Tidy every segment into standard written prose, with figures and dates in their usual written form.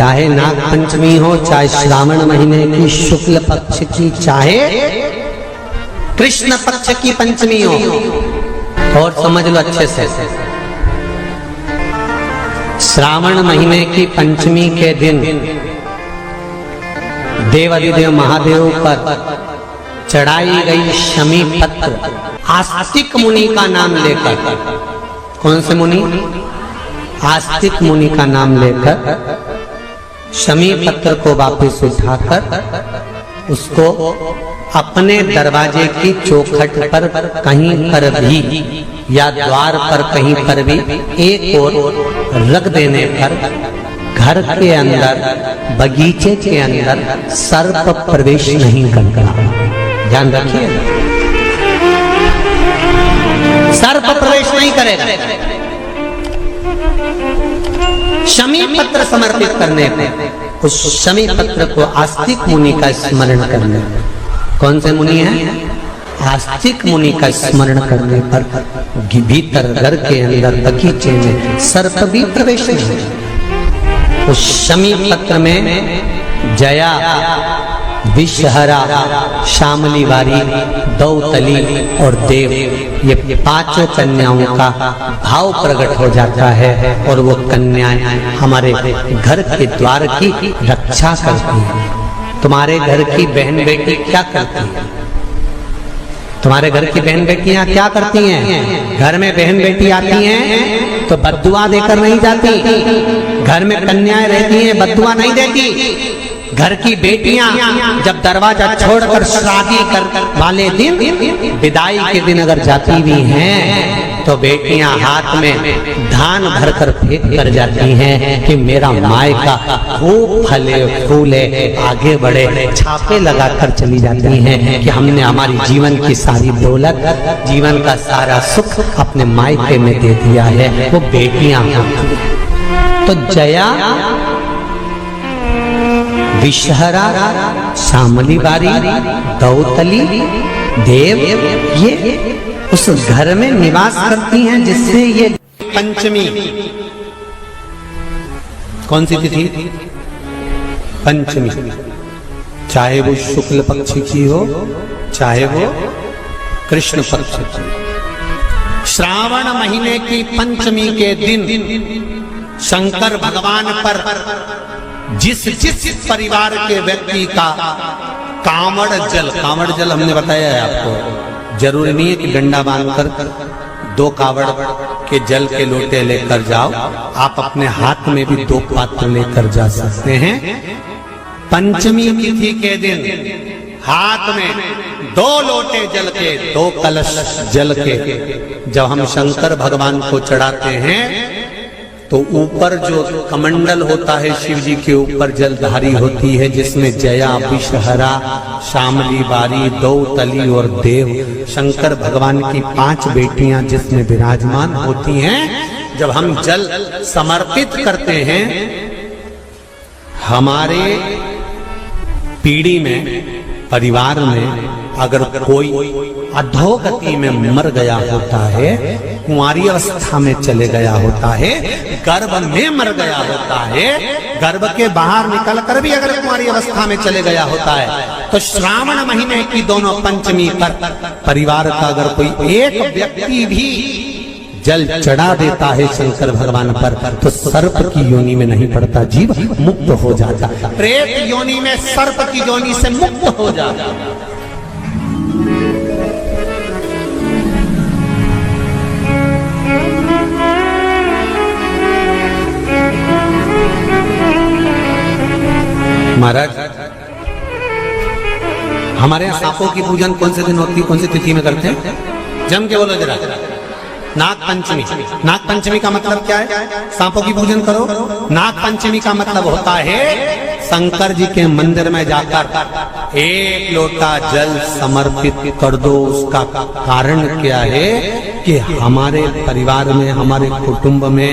चाहे नाग पंचमी हो, चाहे श्रावण महीने की शुक्ल पक्ष की, चाहे कृष्ण पक्ष की पंचमी हो, और समझ लो अच्छे से, श्रावण महीने की पंचमी के दिन देवाधिदेव महादेव पर चढ़ाई गई शमी पत्र आस्तिक मुनि का नाम लेकर, कौन से मुनि? आस्तिक मुनि का नाम लेकर शमी पत्र को वापस उठाकर उसको अपने दरवाजे की चौखट पर कहीं पर भी या द्वार पर कहीं पर भी एक ओर रख देने पर घर के अंदर, बगीचे के अंदर सर्प प्रवेश नहीं करता। ध्यान रखिए, सर्प प्रवेश नहीं करेगा। शमी पत्र समर्पित करने पर, उस शमी पत्र को आस्तिक मुनि का स्मरण करने, कौन से मुनि हैं? आस्तिक मुनि का स्मरण करने पर भीतर घर के अंदर बगीचे में सर्प भी प्रवेश नहीं। उस शमी पत्र में जया, विषहरा, शामली वारी, दौतली और देव, ये पांचों कन्याओं का भाव प्रकट हो जाता है और वो कन्याएं हमारे घर के द्वार की रक्षा करती हैं। तुम्हारे घर की बहन बेटी क्या करती है? तुम्हारे घर की बहन बेटियां क्या करती हैं? घर में बहन बेटी आती हैं तो बद्दुआ देकर नहीं जाती। घर में कन्याएं रहती हैं, बद्दुआ नहीं देती। घर की बेटियां जब दरवाजा छोड़कर शादी कर वाले दिन, विदाई के दिन अगर जाती भी हैं तो बेटियां हाथ में धान भरकर फेंक कर जाती हैं कि मेरा मायका खूब फले फूले, आगे बढ़े। छापे लगाकर चली जाती हैं कि हमने हमारी जीवन की सारी दौलत, जीवन का सारा सुख अपने मायके में दे दिया है। वो बेटियां, तो जया, विषहरा, शामली बारी, दौतली, देव, ये उस घर में निवास करती हैं जिससे ये पंचमी, कौन सी तिथि? पंचमी, चाहे वो शुक्ल पक्ष की हो, चाहे वो कृष्ण पक्ष की, श्रावण महीने की पंचमी के दिन शंकर भगवान पर जिस परिवार के व्यक्ति का कांवड़ जल हमने बताया है आपको, जरूरी नहीं है कि डंडा बांधकर 2 कावड़ के जल के लोटे लेकर जाओ, आप अपने हाथ में भी 2 पात्र लेकर जा सकते हैं। पंचमी तिथि के दिन हाथ में 2 लोटे जल के, 2 कलश जल के जब हम शंकर भगवान को चढ़ाते हैं तो ऊपर जो कमंडल होता है शिव जी के ऊपर जलधारी होती है, जिसमें जया, विषहरा, शामली बारी, दौतली और देव, शंकर भगवान की 5 बेटियां जिसमें विराजमान होती हैं। जब हम जल समर्पित करते हैं, हमारे पीढ़ी में, परिवार में अगर कोई अधोगति में मर गया होता है, कुंवारी अवस्था में चले गया होता है, गर्भ में मर गया होता है, गर्भ के बाहर निकल कर भी अगर कुंवारी अवस्था में चले गया होता है, तो श्रावण महीने की दोनों पंचमी पर परिवार का अगर कोई एक व्यक्ति भी जल चढ़ा देता है शंकर भगवान पर, तो सर्प की योनि में नहीं पड़ता, जीव मुक्त हो जाता, प्रेत योनि में सर्प की योनि से मुक्त हो जाता। महाराज, हमारे यहाँ सांपों की पूजन कौन से दिन होती है, कौन सी तिथि में करते हैं? जम के बोलो जरा। नाग पंचमी। नाग पंचमी का मतलब क्या है? सांपों की पूजन करो। नाग पंचमी का मतलब होता है शंकर जी के मंदिर में जाकर 1 लोटा जल समर्पित कर दो। उसका कारण क्या है कि हमारे परिवार में, हमारे कुटुंब में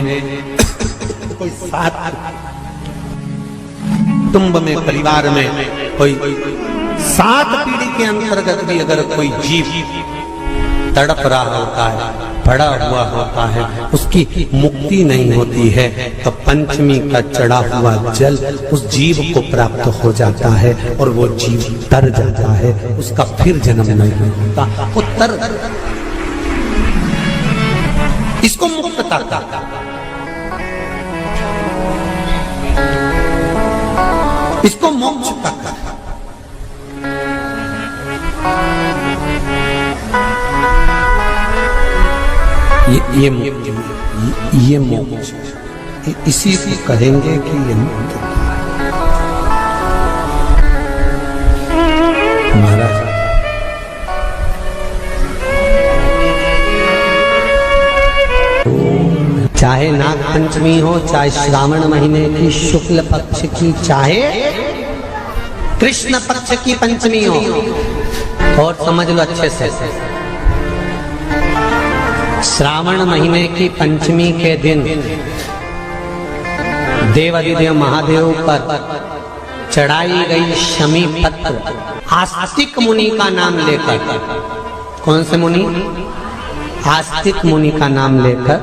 कोई कुटुंब में, परिवार में कोई 7 पीढ़ी के अंतर्गत भी अगर कोई जीव तड़प रहा होता है, बड़ा हुआ होता है, उसकी मुक्ति नहीं होती है, तो पंचमी का चढ़ा हुआ जल उस जीव को प्राप्त हो जाता है और वो जीव तर जाता है, उसका फिर जन्म नहीं होता, वो तर। इसको मुक्तता कहते हैं, इसको मोक्ष कहते हैं। ये मोक्ष, इसी को कहेंगे कि ये मुक्त। महाराज चाहे नाग पंचमी हो, चाहे श्रावण महीने की शुक्ल पक्ष की, चाहे कृष्ण पक्ष की पंचमी हो, और समझ लो अच्छे से, श्रावण महीने की पंचमी के दिन देवाधिदेव महादेव पर चढ़ाई गई शमी पत्र आस्तिक मुनि का नाम लेकर, कौन से मुनि? आस्तिक मुनि का नाम लेकर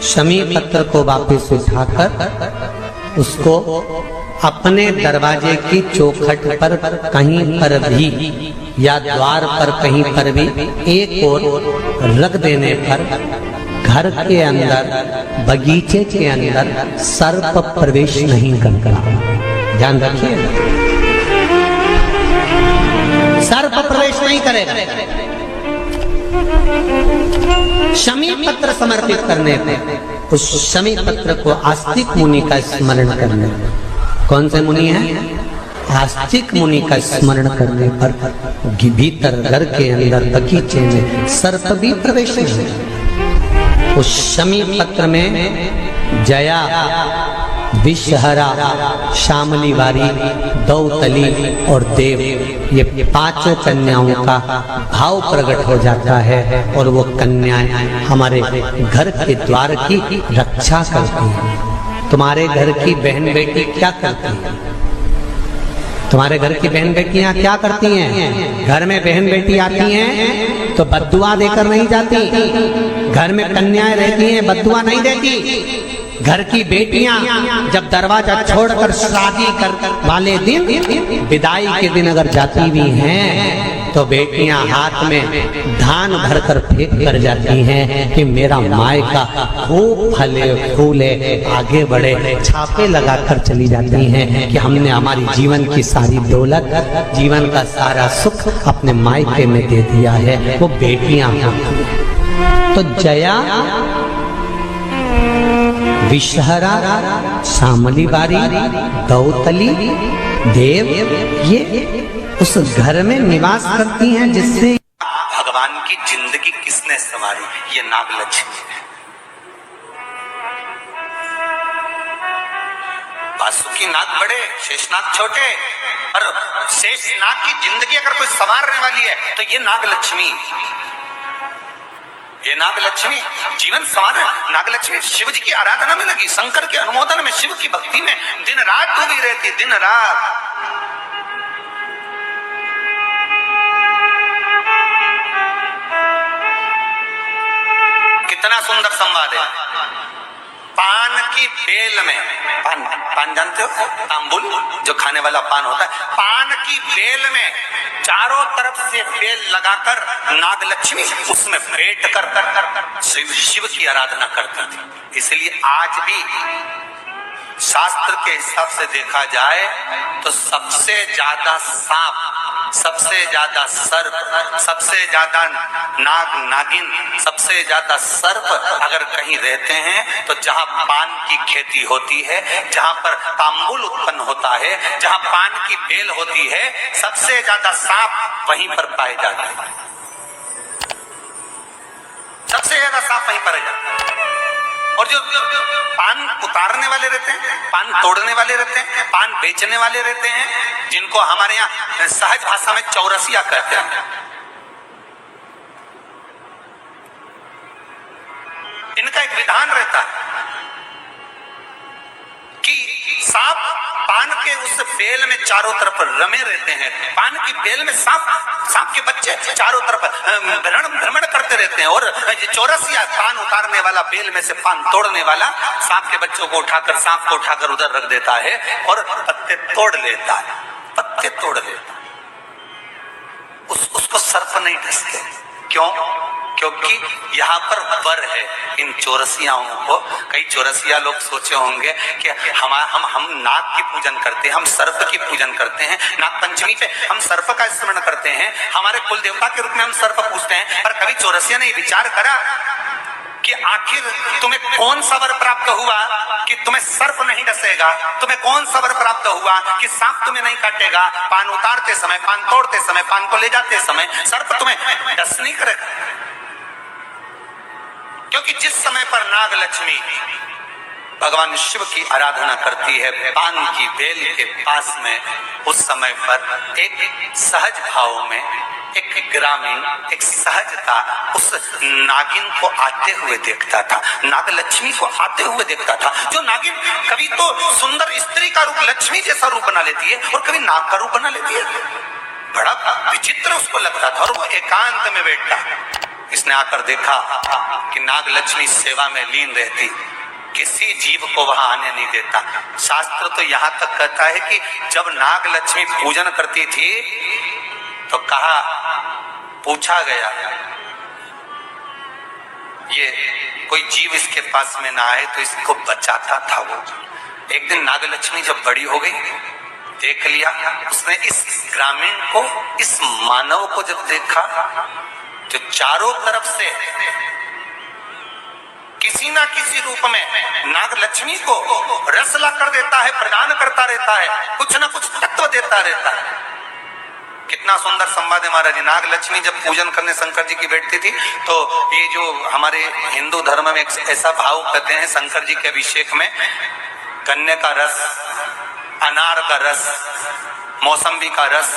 शमी पत्र को वापस उठाकर उसको अपने दरवाजे की चौखट पर कहीं पर भी या द्वार पर कहीं पर भी एक ओर रख देने पर घर के अंदर, बगीचे के अंदर सर्प प्रवेश नहीं करता। ध्यान रखिए, सर्प प्रवेश नहीं करेगा। शमी पत्र समर्पित करने पर, उस शमी पत्र को आस्तिक मुनि का स्मरण करने, कौन से मुनि है? आस्तिक मुनि का स्मरण करने पर भीतर घर के अंदर बगीचे में सर्प भी प्रवेश नहीं। उस शमी पत्र में जया, विषहरा, शामली वारी, दौतली और देव, ये पांचों कन्याओं का भाव प्रकट हो जाता है और वो कन्याएं हमारे घर के द्वार की रक्षा करती हैं। तुम्हारे घर की बहन बेटी क्या करती है? तुम्हारे घर की बहन बेटियां क्या करती हैं? घर में बहन बेटी आती हैं तो बद्दुआ देकर नहीं जाती। घर में कन्याएं रहती हैं, बद्दुआ नहीं देती। घर की बेटियां जब दरवाजा छोड़कर शादी कर वाले दिन, विदाई के दिन अगर जाती भी हैं तो बेटियां हाथ में धान भरकर फेंक कर जाती हैं कि मेरा मायका खूब फले फूले आगे बढ़े। छापे लगाकर चली जाती हैं कि हमने हमारी जीवन की सारी दौलत, जीवन का सारा सुख अपने मायके में दे दिया है। वो बेटियां तो जया, विषहरा, शामली बारी, दौतली, देव, ये उस घर में निवास करती हैं जिससे भगवान की जिंदगी किसने संवारी? ये नागलक्ष्मी है। वासुकी नाग बड़े, शेषनाग छोटे, और शेषनाग की जिंदगी अगर कोई संवारने वाली है तो ये नागलक्ष्मी, ये नागलक्ष्मी जीवन संवार। नागलक्ष्मी शिव जी की आराधना में लगी, शंकर के अनुमोदन में, शिव की भक्ति में दिन रात डूबी रहती, दिन रात। कितना सुंदर संवाद है। पान की बेल में, पान जानते हो? तांबुल, जो खाने वाला पान होता है। पान की बेल में चारों तरफ से बेल लगाकर नागलक्ष्मी उसमें बैठ कर शिव की आराधना करती थी। इसलिए आज भी शास्त्र के हिसाब से देखा जाए तो सबसे ज्यादा सांप, सबसे ज्यादा सर्प, सबसे ज्यादा नाग नागिन, सबसे ज्यादा सर्प अगर कहीं रहते हैं तो जहां पान की खेती होती है, जहां पर तांबुल उत्पन्न होता है, जहां पान की बेल होती है, सबसे ज्यादा सांप वहीं पर पाए जाते हैं। सबसे ज्यादा सांप वहीं पर जाते हैं। और जो पान उतारने वाले रहते हैं, पान तोड़ने वाले रहते हैं, पान बेचने वाले रहते हैं, जिनको हमारे यहाँ सहज भाषा में चौरसिया कहते हैं, इनका एक विधान रहता है कि सांप पान के उस बेल में चारों तरफ रमे रहते हैं। पान की बेल में सांप के बच्चे चारों तरफ भ्रमण करते रहते हैं, और चौरसिया पान उतारने वाला, बेल में से पान तोड़ने वाला सांप के बच्चों को उठाकर, सांप को उठाकर उधर रख देता है और पत्ते तोड़ लेता है, पत्ते तोड़ लेता है। उसको सर्प नहीं डसते। क्यों? क्योंकि यहाँ पर वर है इन चौरसियाओं को। कई चौरसिया लोग सोचे होंगे कि हम नाग की पूजन करते हैं, हम सर्प की पूजन करते हैं, नाग पंचमी पे हम सर्प का स्मरण करते हैं, हमारे कुल देवता के रूप में हम सर्प पूजते हैं। पर कभी चौरसिया ने विचार करा कि आखिर तुम्हें कौन सा वर प्राप्त हुआ कि तुम्हें सर्प नहीं डसेगा? तुम्हें कौन सा वर प्राप्त हुआ कि सांप तुम्हें नहीं काटेगा? पान उतारते समय, पान तोड़ते समय, पान को ले जाते समय सर्प तुम्हें डस नहीं करेगा। क्योंकि जिस समय पर नाग लक्ष्मी भगवान शिव की आराधना करती है पान की बेल के पास में, उस समय पर एक सहज भाव में, एक ग्रामीण, एक सहजता उस नागिन को आते हुए देखता था, नाग लक्ष्मी को आते हुए देखता था। जो नागिन कभी तो सुंदर स्त्री का रूप, लक्ष्मी जैसा रूप बना लेती है, और कभी नाग का रूप बना लेती है। बड़ा विचित्र उसको लगता था। और वो एकांत में बैठा, इसने आकर देखा कि नाग लक्ष्मी सेवा में लीन रहती, किसी जीव को वहां आने नहीं देता। शास्त्र तो यहां तक कहता है कि जब नाग लक्ष्मी पूजन करती थी तो कहा, पूछा गया ये कोई जीव इसके पास में ना आए तो इसको बचाता था वो। एक दिन नाग लक्ष्मी जब बड़ी हो गई, देख लिया उसने इस ग्रामीण को, इस मानव को जब देखा, जो चारों तरफ से किसी ना किसी रूप में नाग लक्ष्मी को रस ला कर देता है, प्रदान करता रहता है, कुछ ना कुछ तत्व देता रहता है। कितना सुंदर संवाद है महाराज। नाग लक्ष्मी जब पूजन करने शंकर जी की बैठती थी, तो ये जो हमारे हिंदू धर्म में एक ऐसा भाव कहते हैं, शंकर जी के अभिषेक में गन्ने का रस, अनार का रस, मौसम्बी का रस,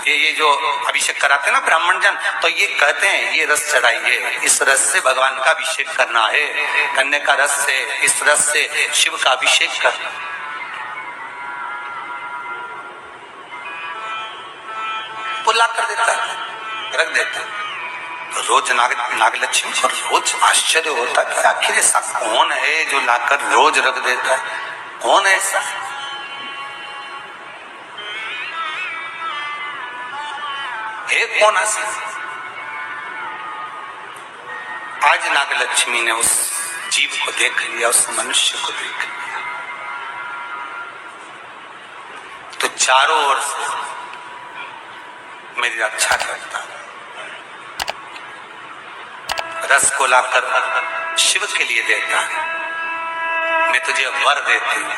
ये जो अभिषेक कराते हैं ना ब्राह्मण जन, तो ये कहते हैं ये रस चढ़ाइए, इस रस से भगवान का अभिषेक करना है, गन्ने का रस से, इस रस से शिव का अभिषेक करना। ला कर देता है, रख देता है। तो रोज नाग लक्ष्मी पर रोज आश्चर्य होता कि आखिर ऐसा कौन है जो लाकर रोज रख देता है? कौन है ऐसा? है कौन ऐसा? आज नाग लक्ष्मी ने उस जीव को देख लिया, उस मनुष्य को देख लिया, तो चारों ओर से मेरी रक्षा करता, रस को लाकर शिव के लिए देता, मैं तुझे वर देती हूं,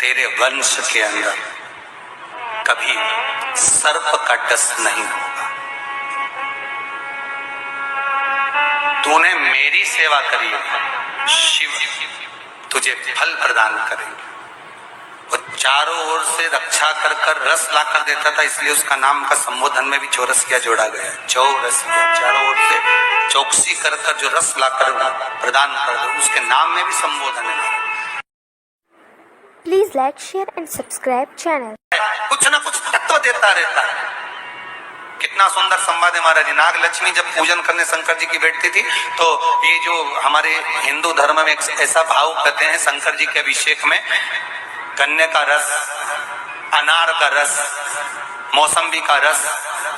तेरे वंश के अंदर कभी सर्प का डस नहीं होगा। तूने मेरी सेवा करी, शिव तुझे फल प्रदान करेंगे। वो चारों ओर से रक्षा कर कर रस ला कर देता था, इसलिए उसका नाम का संबोधन में भी चौरसिया जोड़ा गया। चौरसिया, चारों ओर से चौकसी कर कर जो रस ला कर प्रदान कर दे, उसके नाम में भी संबोधन है। Please like, share and subscribe channel. कुछ ना कुछ तत्व देता रहता है। कितना सुंदर संवाद है महाराज। नाग लक्ष्मी जब पूजन करने शंकर जी की बैठती थी, तो ये जो हमारे हिंदू धर्म में एक ऐसा भाव कहते हैं, शंकर जी के अभिषेक में गन्ने का रस, अनार का रस, मौसम्बी का रस,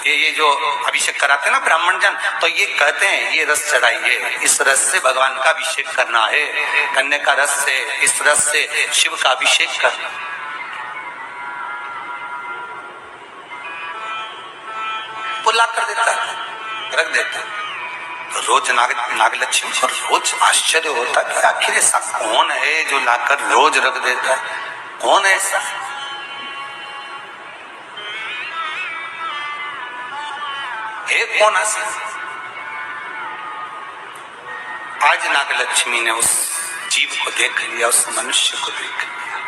ये जो अभिषेक कराते हैं ना ब्राह्मण जन, तो ये कहते हैं ये रस चढ़ाइए, इस रस से भगवान का अभिषेक करना है, गन्ने का रस से, इस रस से शिव का अभिषेक करना। वो ला कर देता है, रख देता है। तो रोज नाग लक्ष्मी पर रोज आश्चर्य होता कि आखिर ऐसा कौन है जो लाकर रोज रख देता है? कौन है ऐसा? है कौन ऐसा? आज नाग लक्ष्मी ने उस जीव को देख लिया, उस मनुष्य को देख लिया,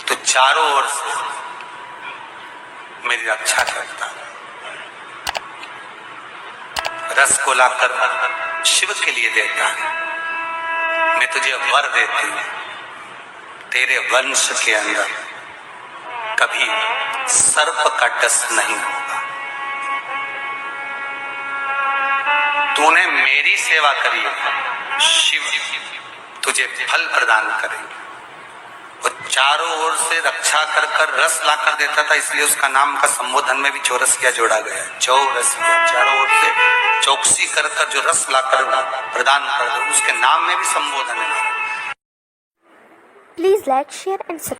तो चारों ओर से मेरी रक्षा करता, रस को लाकर शिव के लिए देता, मैं तुझे वर देती हूं, तेरे वंश के अंदर कभी सर्प का डस नहीं होगा। तूने मेरी सेवा करी है, शिव तुझे फल प्रदान करेंगे। वो चारों ओर से रक्षा कर कर रस ला कर देता था, इसलिए उसका नाम का संबोधन में भी चौरसिया जोड़ा गया। चौरसिया, चारों ओर से चौकसी कर कर जो रस ला कर प्रदान कर दे, उसके नाम में भी संबोधन है। Please like, share and subscribe.